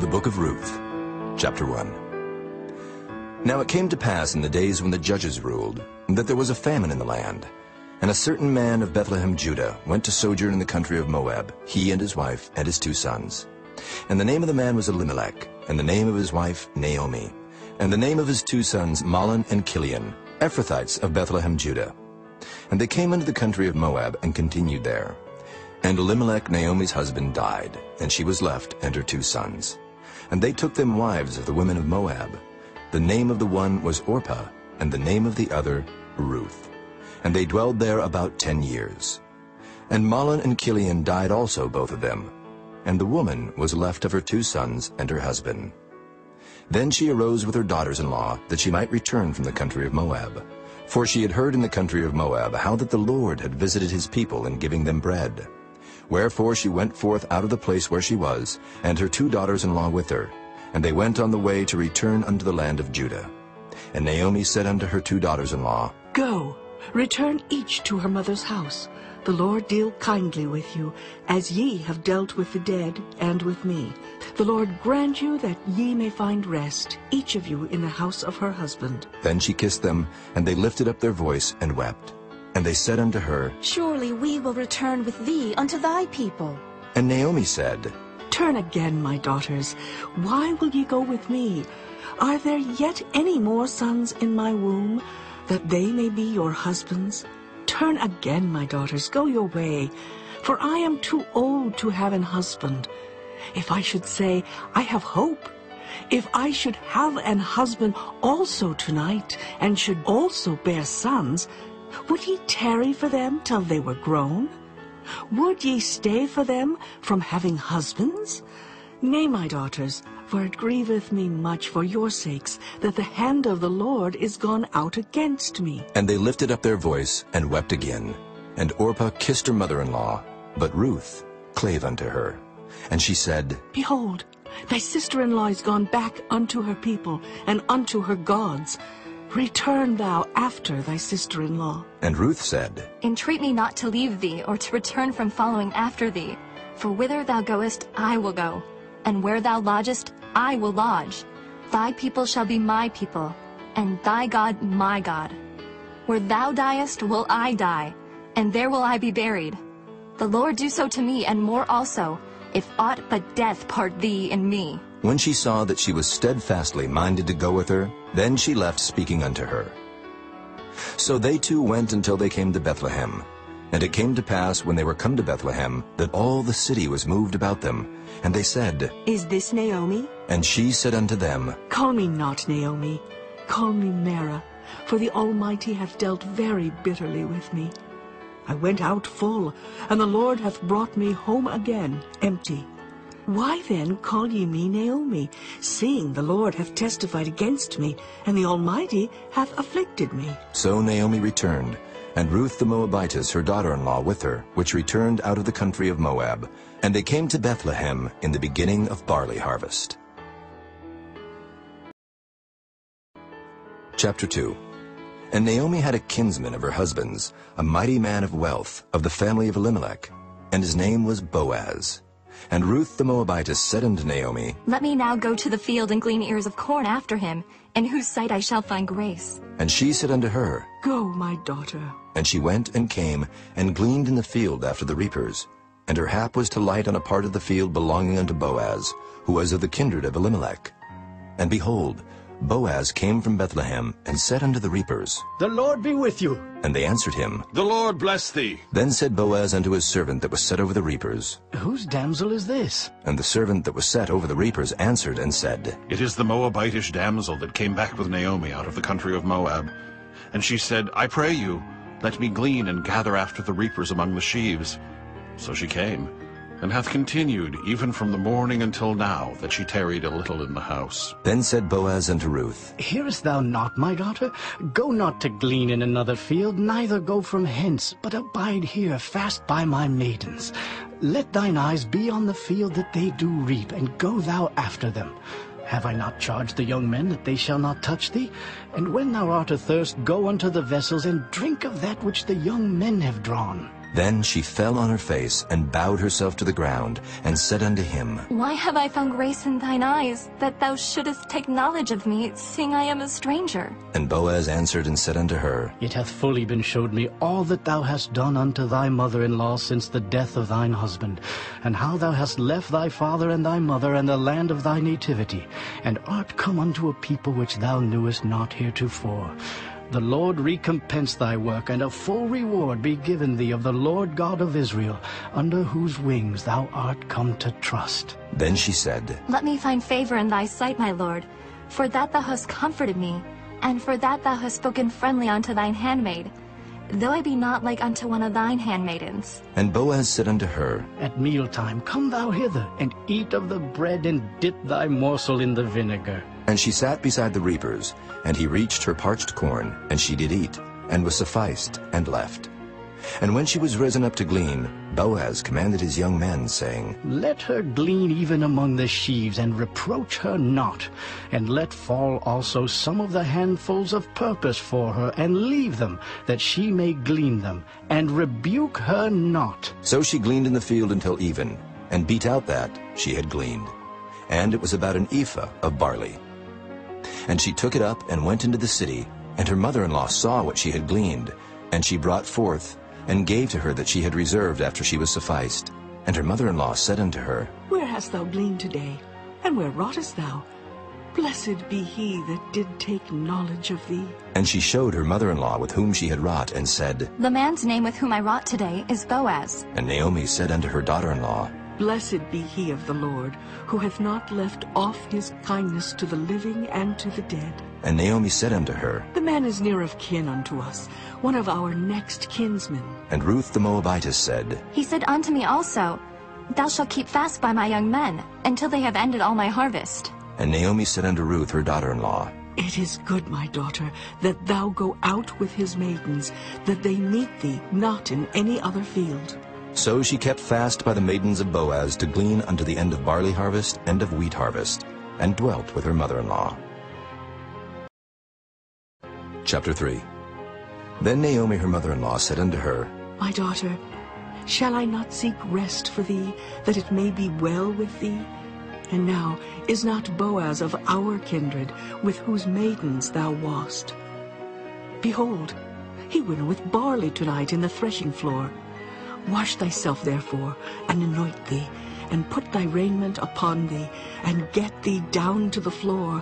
The book of Ruth, chapter 1. Now it came to pass in the days when the judges ruled, that there was a famine in the land. And a certain man of Bethlehem, Judah, went to sojourn in the country of Moab, he and his wife and his 2 sons. And the name of the man was Elimelech, and the name of his wife Naomi, and the name of his 2 sons Mahlon and Chilion, Ephrathites of Bethlehem, Judah. And they came into the country of Moab and continued there. And Elimelech, Naomi's husband, died, and she was left and her 2 sons. And they took them wives of the women of Moab. The name of the one was Orpah, and the name of the other Ruth. And they dwelled there about 10 years. And Mahlon and Chilion died also, both of them. And the woman was left of her 2 sons and her husband. Then she arose with her daughters-in-law, that she might return from the country of Moab. For she had heard in the country of Moab how that the Lord had visited his people in giving them bread. Wherefore she went forth out of the place where she was, and her 2 daughters-in-law with her. And they went on the way to return unto the land of Judah. And Naomi said unto her 2 daughters-in-law, Go, return each to her mother's house. The Lord deal kindly with you, as ye have dealt with the dead and with me. The Lord grant you that ye may find rest, each of you in the house of her husband. Then she kissed them, and they lifted up their voice and wept. And they said unto her, Surely we will return with thee unto thy people. And Naomi said, Turn again, my daughters. Why will ye go with me? Are there yet any more sons in my womb, that they may be your husbands? Turn again, my daughters, go your way, for I am too old to have an husband. If I should say, I have hope, if I should have an husband also tonight, and should also bear sons, would ye tarry for them till they were grown? Would ye stay for them from having husbands? Nay, my daughters, for it grieveth me much for your sakes, that the hand of the Lord is gone out against me. And they lifted up their voice and wept again. And Orpah kissed her mother-in-law, but Ruth clave unto her. And she said, Behold, thy sister-in-law is gone back unto her people, and unto her gods. Return thou after thy sister-in-law. And Ruth said, Entreat me not to leave thee, or to return from following after thee. For whither thou goest, I will go, and where thou lodgest, I will lodge. Thy people shall be my people, and thy God my God. Where thou diest will I die, and there will I be buried. The Lord do so to me, and more also, if aught but death part thee and me. When she saw that she was steadfastly minded to go with her, then she left speaking unto her. So they 2 went until they came to Bethlehem. And it came to pass, when they were come to Bethlehem, that all the city was moved about them. And they said, Is this Naomi? And she said unto them, Call me not Naomi, call me Mara, for the Almighty hath dealt very bitterly with me. I went out full, and the Lord hath brought me home again empty. Why then call ye me Naomi, seeing the Lord hath testified against me, and the Almighty hath afflicted me? So Naomi returned, and Ruth the Moabitess her daughter-in-law with her, which returned out of the country of Moab. And they came to Bethlehem in the beginning of barley harvest. Chapter 2. And Naomi had a kinsman of her husband's, a mighty man of wealth, of the family of Elimelech, and his name was Boaz. And Ruth the Moabitess said unto Naomi, Let me now go to the field and glean ears of corn after him, in whose sight I shall find grace. And she said unto her, Go, my daughter. And she went and came, and gleaned in the field after the reapers. And her hap was to light on a part of the field belonging unto Boaz, who was of the kindred of Elimelech. And behold, Boaz came from Bethlehem, and said unto the reapers, The Lord be with you. And they answered him, The Lord bless thee. Then said Boaz unto his servant that was set over the reapers. Whose damsel is this? And the servant that was set over the reapers answered and said, It is the Moabitish damsel that came back with Naomi out of the country of Moab. And she said, I pray you, let me glean and gather after the reapers among the sheaves. So she came, and hath continued even from the morning until now, that she tarried a little in the house. Then said Boaz unto Ruth, Hearest thou not, my daughter? Go not to glean in another field, neither go from hence, but abide here fast by my maidens. Let thine eyes be on the field that they do reap, and go thou after them. Have I not charged the young men that they shall not touch thee? And when thou art athirst, go unto the vessels, and drink of that which the young men have drawn. Then she fell on her face, and bowed herself to the ground, and said unto him, Why have I found grace in thine eyes, that thou shouldest take knowledge of me, seeing I am a stranger? And Boaz answered and said unto her, It hath fully been showed me all that thou hast done unto thy mother-in-law since the death of thine husband, and how thou hast left thy father and thy mother and the land of thy nativity, and art come unto a people which thou knewest not heretofore. The Lord recompense thy work, and a full reward be given thee of the Lord God of Israel, under whose wings thou art come to trust. Then she said, Let me find favor in thy sight, my lord, for that thou hast comforted me, and for that thou hast spoken friendly unto thine handmaid, though I be not like unto one of thine handmaidens. And Boaz said unto her, At mealtime come thou hither, and eat of the bread, and dip thy morsel in the vinegar. And she sat beside the reapers, and he reached her parched corn, and she did eat, and was sufficed, and left. And when she was risen up to glean, Boaz commanded his young men, saying, Let her glean even among the sheaves, and reproach her not. And let fall also some of the handfuls of purpose for her, and leave them, that she may glean them, and rebuke her not. So she gleaned in the field until even, and beat out that she had gleaned. And it was about an ephah of barley. And she took it up and went into the city, and her mother-in-law saw what she had gleaned, and she brought forth, and gave to her that she had reserved after she was sufficed. And her mother-in-law said unto her, Where hast thou gleaned today? And where wroughtest thou? Blessed be he that did take knowledge of thee. And she showed her mother-in-law with whom she had wrought, and said, The man's name with whom I wrought today is Boaz. And Naomi said unto her daughter-in-law, Blessed be he of the Lord, who hath not left off his kindness to the living and to the dead. And Naomi said unto her, The man is near of kin unto us, one of our next kinsmen. And Ruth the Moabitess said, He said unto me also, Thou shalt keep fast by my young men, until they have ended all my harvest. And Naomi said unto Ruth her daughter-in-law, It is good, my daughter, that thou go out with his maidens, that they meet thee not in any other field. So she kept fast by the maidens of Boaz to glean unto the end of barley harvest and of wheat harvest, and dwelt with her mother-in-law. Chapter 3. Then Naomi her mother-in-law said unto her, My daughter, shall I not seek rest for thee, that it may be well with thee? And now is not Boaz of our kindred, with whose maidens thou wast? Behold, he winnoweth barley tonight in the threshing floor. Wash thyself therefore, and anoint thee, and put thy raiment upon thee, and get thee down to the floor.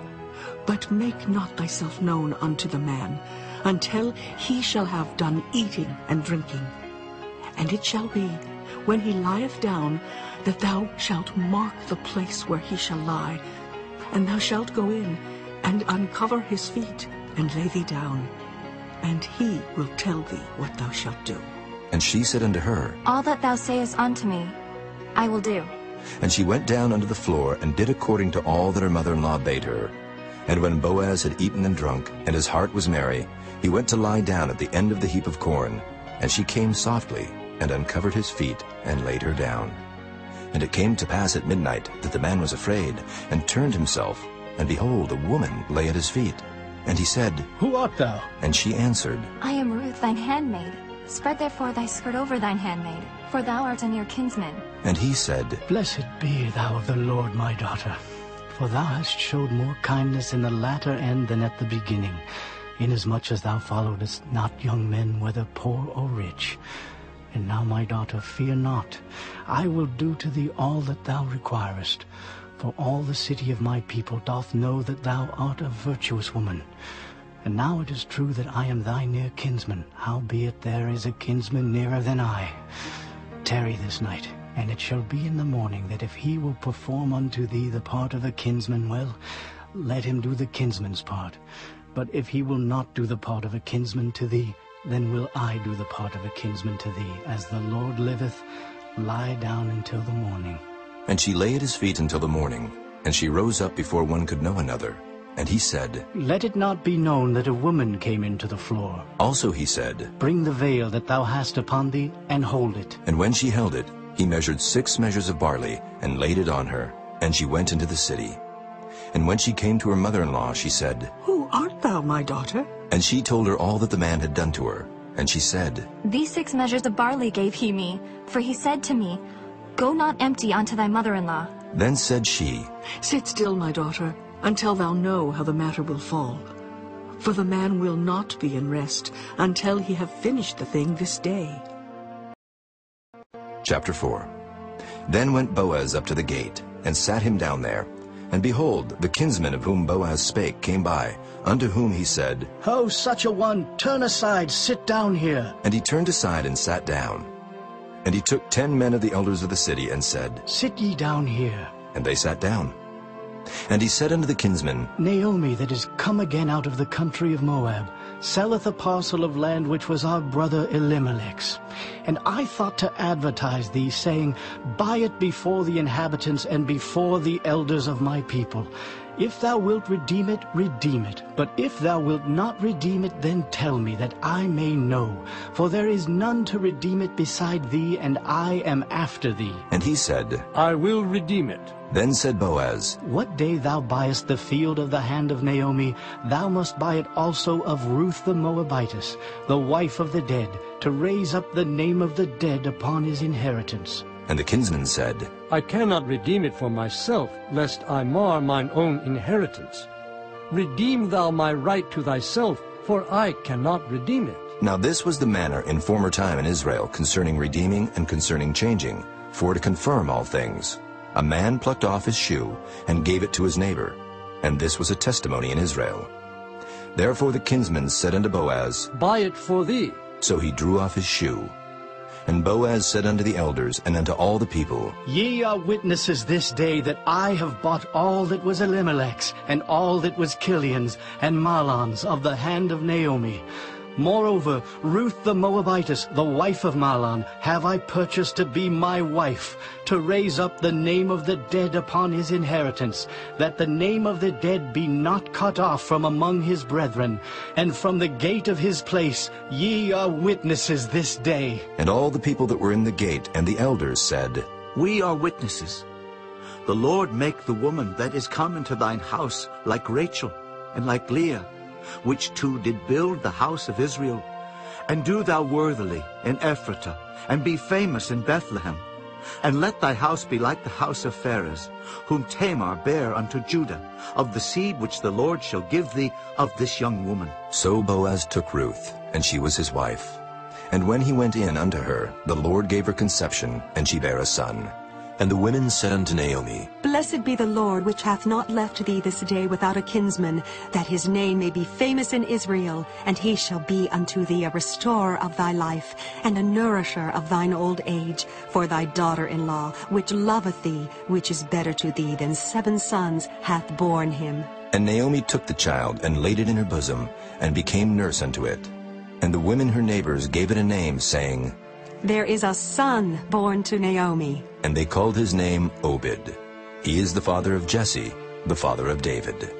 But make not thyself known unto the man, until he shall have done eating and drinking. And it shall be, when he lieth down, that thou shalt mark the place where he shall lie, and thou shalt go in, and uncover his feet, and lay thee down, and he will tell thee what thou shalt do. And she said unto her, All that thou sayest unto me, I will do. And she went down unto the floor, and did according to all that her mother-in-law bade her. And when Boaz had eaten and drunk, and his heart was merry, he went to lie down at the end of the heap of corn. And she came softly, and uncovered his feet, and laid her down. And it came to pass at midnight, that the man was afraid, and turned himself, and behold, a woman lay at his feet. And he said, Who art thou? And she answered, I am Ruth thine handmaid. Spread therefore thy skirt over thine handmaid, for thou art a near kinsman. And he said, Blessed be thou of the Lord, my daughter, for thou hast showed more kindness in the latter end than at the beginning, inasmuch as thou followedst not young men, whether poor or rich. And now, my daughter, fear not. I will do to thee all that thou requirest. For all the city of my people doth know that thou art a virtuous woman. And now it is true that I am thy near kinsman, howbeit there is a kinsman nearer than I. Tarry this night, and it shall be in the morning, that if he will perform unto thee the part of a kinsman, well, let him do the kinsman's part. But if he will not do the part of a kinsman to thee, then will I do the part of a kinsman to thee. As the Lord liveth, lie down until the morning. And she lay at his feet until the morning, and she rose up before one could know another. And he said, Let it not be known that a woman came into the floor. Also he said, Bring the veil that thou hast upon thee, and hold it. And when she held it, he measured 6 measures of barley, and laid it on her, and she went into the city. And when she came to her mother-in-law, she said, Who art thou, my daughter? And she told her all that the man had done to her. And she said, These 6 measures of barley gave he me, for he said to me, Go not empty unto thy mother-in-law. Then said she, Sit still, my daughter, until thou know how the matter will fall. For the man will not be in rest until he have finished the thing this day. Chapter 4. Then went Boaz up to the gate, and sat him down there. And behold, the kinsman of whom Boaz spake came by, unto whom he said, Ho, such a one, turn aside, sit down here. And he turned aside and sat down. And he took 10 men of the elders of the city, and said, Sit ye down here. And they sat down. And he said unto the kinsman, Naomi, that is come again out of the country of Moab, selleth a parcel of land which was our brother Elimelech's. And I thought to advertise thee, saying, Buy it before the inhabitants and before the elders of my people. If thou wilt redeem it, redeem it. But if thou wilt not redeem it, then tell me, that I may know. For there is none to redeem it beside thee, and I am after thee. And he said, I will redeem it. Then said Boaz, What day thou buyest the field of the hand of Naomi, thou must buy it also of Ruth the Moabitess, the wife of the dead, to raise up the name of the dead upon his inheritance. And the kinsman said, I cannot redeem it for myself, lest I mar mine own inheritance. Redeem thou my right to thyself, for I cannot redeem it. Now this was the manner in former time in Israel concerning redeeming and concerning changing, for to confirm all things. A man plucked off his shoe and gave it to his neighbor, and this was a testimony in Israel. Therefore the kinsman said unto Boaz, Buy it for thee. So he drew off his shoe. And Boaz said unto the elders and unto all the people, Ye are witnesses this day that I have bought all that was Elimelech's, and all that was Kilion's, and Mahlon's, of the hand of Naomi. Moreover, Ruth the Moabitess, the wife of Mahlon, have I purchased to be my wife, to raise up the name of the dead upon his inheritance, that the name of the dead be not cut off from among his brethren. And from the gate of his place ye are witnesses this day. And all the people that were in the gate and the elders said, We are witnesses. The Lord make the woman that is come into thine house like Rachel and like Leah, which two did build the house of Israel. And do thou worthily in Ephratah, and be famous in Bethlehem. And let thy house be like the house of Pharez, whom Tamar bare unto Judah, of the seed which the Lord shall give thee of this young woman. So Boaz took Ruth, and she was his wife. And when he went in unto her, the Lord gave her conception, and she bare a son. And the women said unto Naomi, Blessed be the Lord, which hath not left thee this day without a kinsman, that his name may be famous in Israel, and he shall be unto thee a restorer of thy life, and a nourisher of thine old age, for thy daughter-in-law, which loveth thee, which is better to thee than 7 sons, hath borne him. And Naomi took the child, and laid it in her bosom, and became nurse unto it. And the women her neighbors gave it a name, saying, There is a son born to Naomi. And they called his name Obed. He is the father of Jesse, the father of David.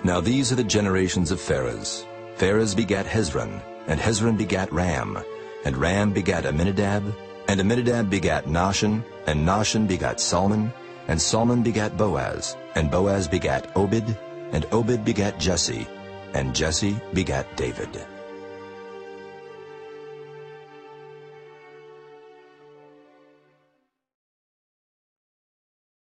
Now these are the generations of Pharez. Pharez begat Hezron, and Hezron begat Ram, and Ram begat Amminadab, and Amminadab begat Nahshon, and Nahshon begat Salmon, and Salmon begat Boaz, and Boaz begat Obed, and Obed begat Jesse, and Jesse begat David.